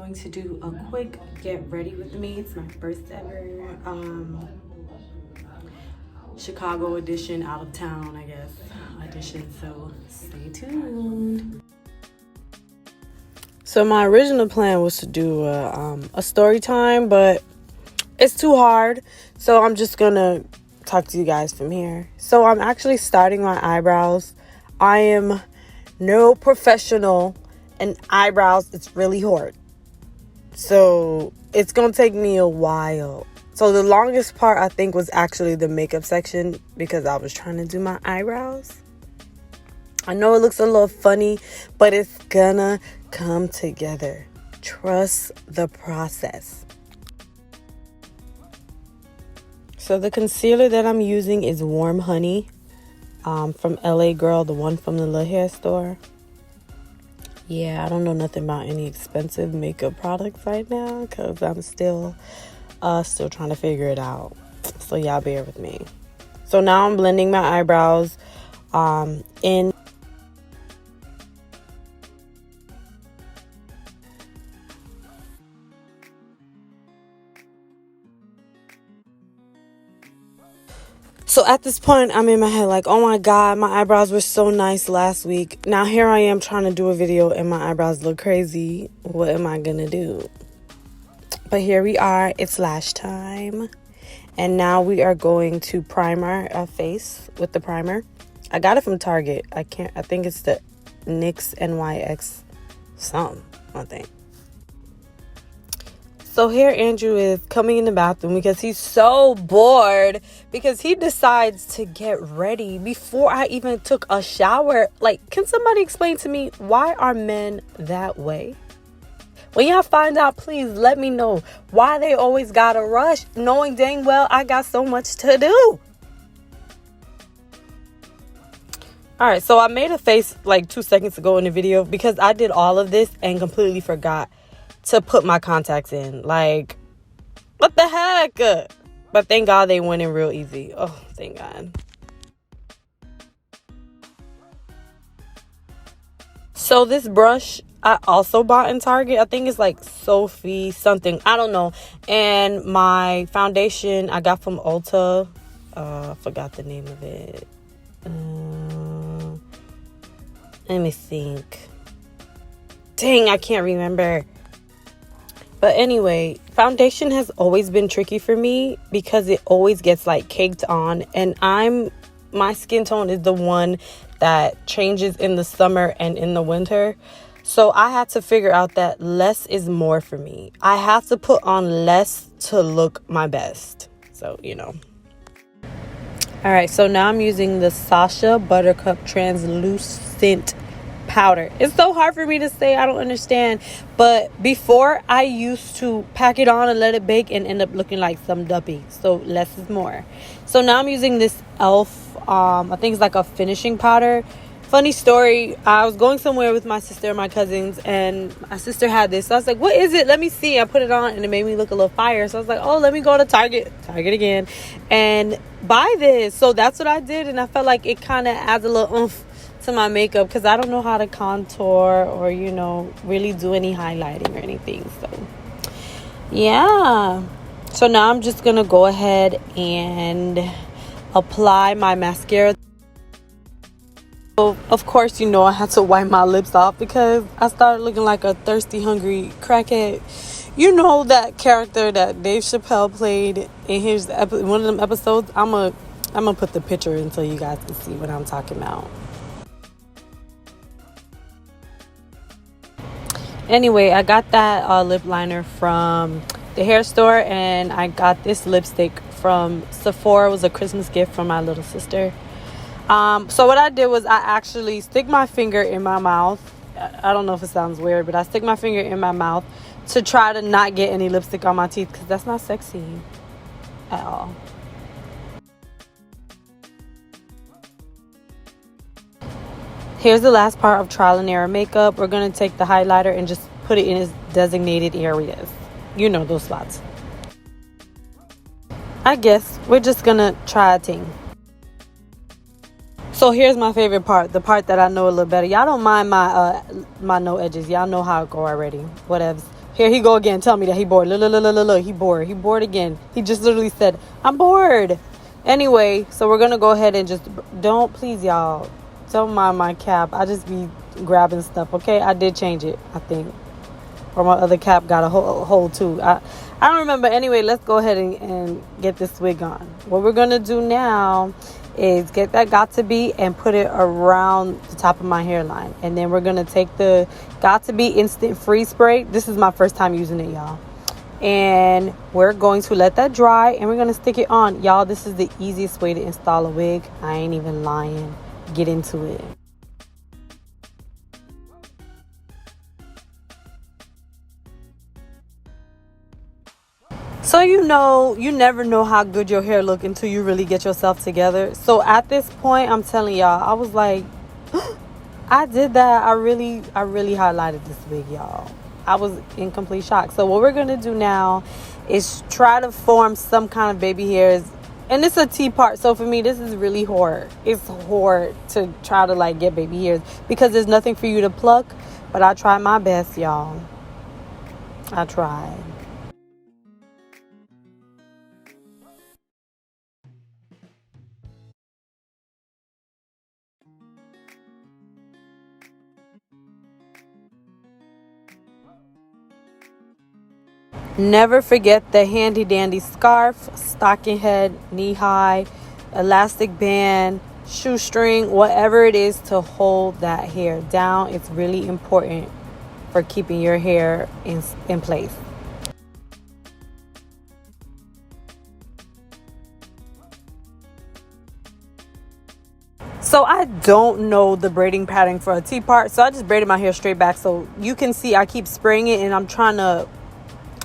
going to do a quick get ready with me. It's my first ever Chicago edition, out of town, I guess, edition. So stay tuned. So my original plan was to do a story time, but it's too hard. So I'm just gonna talk to you guys from here. So I'm actually starting my eyebrows. I am no professional in eyebrows. It's really hard. So it's gonna take me a while. So the longest part I think was actually the makeup section because I was trying to do my eyebrows. I know it looks a little funny, but it's gonna come together. Trust the process. So the concealer that I'm using is Warm Honey from LA Girl, the one from the little hair store. Yeah, I don't know nothing about any expensive makeup products right now because I'm still trying to figure it out. So y'all bear with me. So now I'm blending my eyebrows in. So at this point, I'm in my head like, oh my God, my eyebrows were so nice last week. Now here I am trying to do a video and my eyebrows look crazy. What am I gonna do? But here we are. It's lash time. And now we are going to primer our face with the primer. I got it from Target. I think it's the NYX NYX something, I think. So here Andrew is coming in the bathroom because he's so bored because he decides to get ready before I even took a shower. Like, can somebody explain to me, why are men that way? When y'all find out, please let me know why they always gotta rush, knowing dang well I got so much to do. All right, so I made a face like 2 seconds ago in the video because I did all of this and completely forgot to put my contacts in. Like, what the heck? But thank God they went in real easy. Oh, thank God. So this brush I also bought in Target. I think it's like Sophie something. I don't know. And my foundation I got from Ulta. I forgot the name of it. Let me think. Dang, I can't remember. But anyway, foundation has always been tricky for me because it always gets like caked on. And my skin tone is the one that changes in the summer and in the winter. So I had to figure out that less is more for me. I have to put on less to look my best. So, you know. All right, so now I'm using the Sasha Buttercup Translucent Powder. It's so hard for me to say. I don't understand. But before, I used to pack it on and let it bake and end up looking like some duppy. So less is more. So now I'm using this e.l.f. I think it's like a finishing powder. Funny story, I was going somewhere with my sister and my cousins, and my sister had this. So I was like, what is it? Let me see. I put it on, and it made me look a little fire. So I was like, oh, let me go to Target again, and buy this. So that's what I did, and I felt like it kind of adds a little oomph to my makeup because I don't know how to contour or, you know, really do any highlighting or anything. So, yeah. So now I'm just going to go ahead and apply my mascara. So, of course, you know, I had to wipe my lips off because I started looking like a thirsty, hungry crackhead. You know that character that Dave Chappelle played in his one of them episodes? I'm gonna put the picture in so you guys can see what I'm talking about. Anyway, I got that lip liner from the hair store, and I got this lipstick from Sephora. It was a Christmas gift from my little sister. So what I did was I actually stick my finger in my mouth. I don't know if it sounds weird, but I stick my finger in my mouth to try to not get any lipstick on my teeth because that's not sexy at all. Here's the last part of trial and error makeup. We're going to take the highlighter and just put it in its designated areas. You know those spots. I guess we're just going to try a thing. So here's my favorite part, the part that I know a little better. Y'all don't mind my no edges. Y'all know how it go already. Whatevs. Here he go again. Tell me that he bored. Look. He bored. He bored again. He just literally said, I'm bored. Anyway, so we're going to go ahead and just... Please, y'all. Don't mind my cap. I just be grabbing stuff, okay? I did change it, I think. Or my other cap got a hole too. I don't remember. Anyway, let's go ahead and get this wig on. What we're going to do now is get that Got To Be and put it around the top of my hairline. And then we're going to take the Got To Be Instant Freeze Spray. This is my first time using it, y'all. And we're going to let that dry and we're going to stick it on. Y'all, this is the easiest way to install a wig. I ain't even lying. Get into it. So you never know how good your hair look until you really get yourself together. So at this point, I'm telling y'all, I was like, I did that. I really highlighted this wig, y'all. I was in complete shock. So what we're gonna do now is try to form some kind of baby hairs. And it's a T part, so for me, this is really hard. It's hard to try to like get baby hairs because there's nothing for you to pluck. But I tried my best, y'all. I tried. Never forget the handy dandy scarf, stocking head, knee high, elastic band, shoestring, whatever it is to hold that hair down. It's really important for keeping your hair in place. So I don't know the braiding pattern for a T part, so I just braided my hair straight back. So you can see I keep spraying it and I'm trying to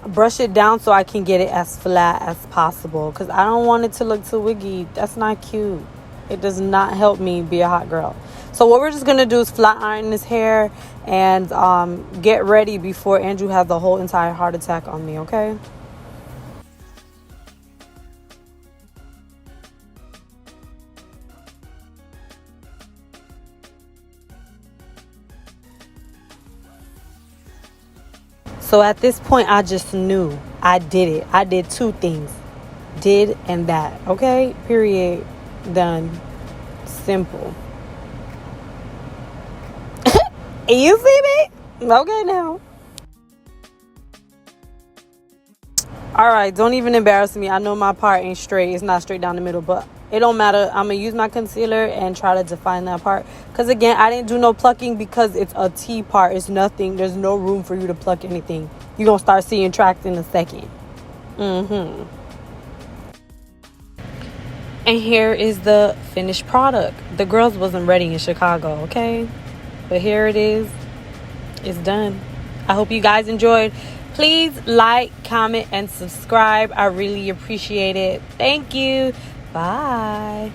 brush it down so I can get it as flat as possible because I don't want it to look too wiggy. That's not cute. It does not help me be a hot girl. So what we're just gonna do is flat iron this hair and get ready before Andrew has the whole entire heart attack on me, okay? So at this point, I just knew I did it. I did two things. Did and that. Okay? Period. Done. Simple. You see me? Okay now. Alright, don't even embarrass me. I know my part ain't straight. It's not straight down the middle, but it don't matter. I'm going to use my concealer and try to define that part. Because again, I didn't do no plucking because it's a T part. It's nothing. There's no room for you to pluck anything. You're going to start seeing tracks in a second. And here is the finished product. The girls wasn't ready in Chicago, okay? But here it is. It's done. I hope you guys enjoyed. Please like, comment, and subscribe. I really appreciate it. Thank you. Bye.